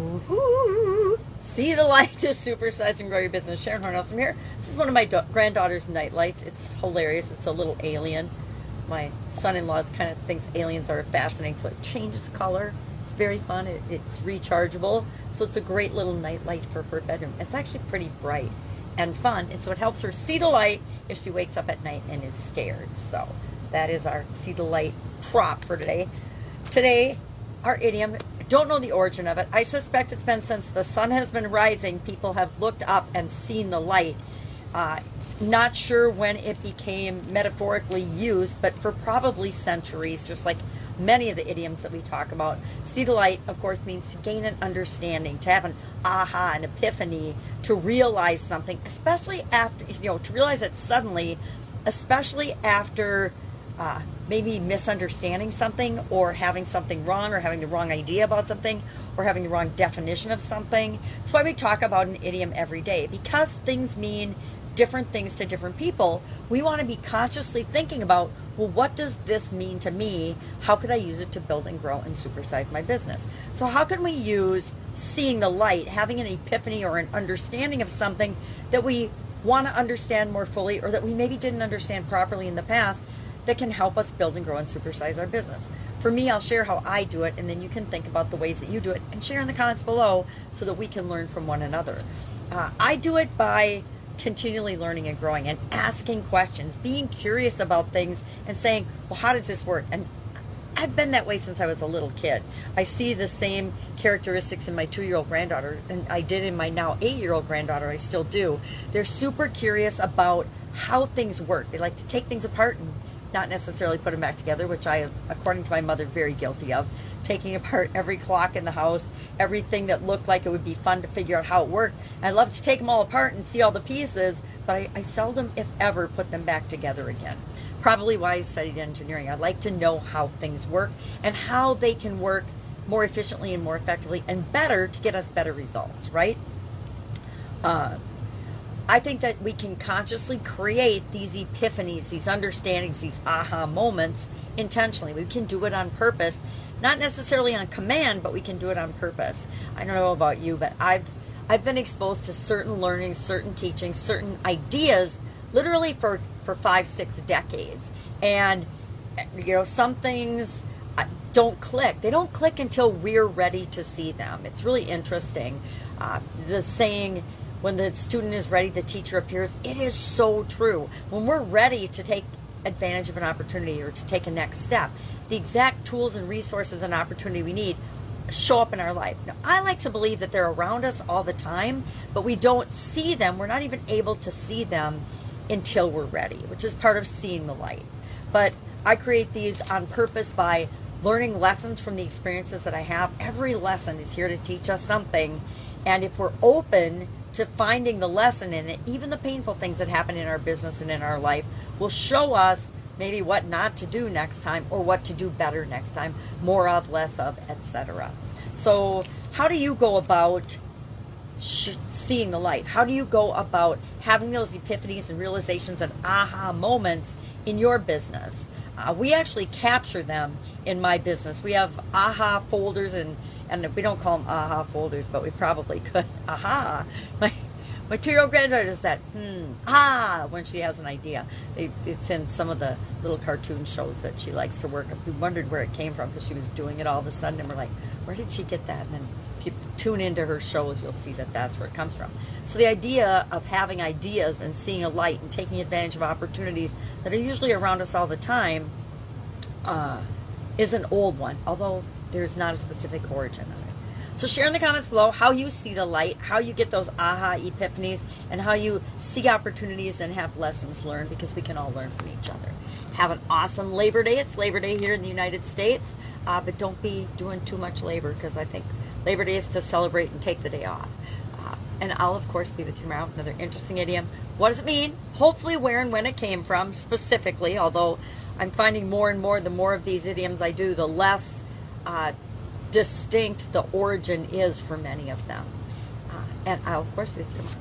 Woo-hoo. See the light to supersize and grow your business. Sharon Horne-Ellstrom here. This is one of my granddaughter's night lights. It's hilarious. It's a little alien. My son-in-law kind of thinks aliens are fascinating, so it changes color. It's very fun. It's rechargeable. So it's a great little night light for her bedroom. It's actually pretty bright and fun. And so it helps her see the light if she wakes up at night and is scared. So that is our see the light prop for today. Today, our idiom, don't know the origin of it. I suspect it's been since the sun has been rising, people have looked up and seen the light. Not sure when it became metaphorically used, but for probably centuries, just like many of the idioms that we talk about. See the light, of course, means to gain an understanding, to have an aha, an epiphany, to realize something, especially after, to realize it suddenly, especially after maybe misunderstanding something or having something wrong or having the wrong idea about something or having the wrong definition of something. That's why we talk about an idiom every day, because things mean different things to different people. We want to be consciously thinking about, well, what does this mean to me? How could I use it to build and grow and supersize my business? So how can we use seeing the light, having an epiphany or an understanding of something that we want to understand more fully or that we maybe didn't understand properly in the past, that can help us build and grow and supersize our business? For me, I'll share how I do it, and then you can think about the ways that you do it and share in the comments below so that we can learn from one another. I do it by continually learning and growing and asking questions, being curious about things and saying, well, how does this work? And I've been that way since I was a little kid. I see the same characteristics in my 2-year-old granddaughter, and I did in my now 8-year-old granddaughter. I still do. They're super curious about how things work. They like to take things apart and not necessarily put them back together, which I am, according to my mother, very guilty of. Taking apart every clock in the house, everything that looked like it would be fun to figure out how it worked. I love to take them all apart and see all the pieces, but I seldom, if ever, put them back together again. Probably why I studied engineering. I like to know how things work and how they can work more efficiently and more effectively and better to get us better results, right? I think that we can consciously create these epiphanies, these understandings, these aha moments intentionally. We can do it on purpose, not necessarily on command, but we can do it on purpose. I don't know about you, but I've been exposed to certain learnings, certain teachings, certain ideas, literally for 5-6 decades. And some things don't click. They don't click until we're ready to see them. It's really interesting. The saying, when the student is ready, the teacher appears. It is so true. When we're ready to take advantage of an opportunity or to take a next step, the exact tools and resources and opportunity we need show up in our life. Now, I like to believe that they're around us all the time, but we don't see them. We're not even able to see them until we're ready, which is part of seeing the light. But I create these on purpose by learning lessons from the experiences that I have. Every lesson is here to teach us something. And if we're open to finding the lesson in it, even the painful things that happen in our business and in our life will show us maybe what not to do next time or what to do better next time, more of, less of, etc. So how do you go about seeing the light? How do you go about having those epiphanies and realizations and aha moments in your business? We actually capture them in my business. We have aha folders, and we don't call them aha folders, but we probably could. Aha. My 2-year-old granddaughter does that, when she has an idea. It's in some of the little cartoon shows that she likes to work. We wondered where it came from because she was doing it all of a sudden, and we're like, where did she get that? And then if you tune into her shows, you'll see that that's where it comes from. So the idea of having ideas and seeing a light and taking advantage of opportunities that are usually around us all the time is an old one, although there's not a specific origin of it. So share in the comments below how you see the light, how you get those aha epiphanies, and how you see opportunities and have lessons learned, because we can all learn from each other. Have an awesome Labor Day. It's Labor Day here in the United States, but don't be doing too much labor, because I think Labor Day is to celebrate and take the day off. And I'll, of course, be with you tomorrow with another interesting idiom. What does it mean? Hopefully where and when it came from specifically, although I'm finding more and more, the more of these idioms I do, the less distinct the origin is for many of them. And I'll, of course, be with you tomorrow.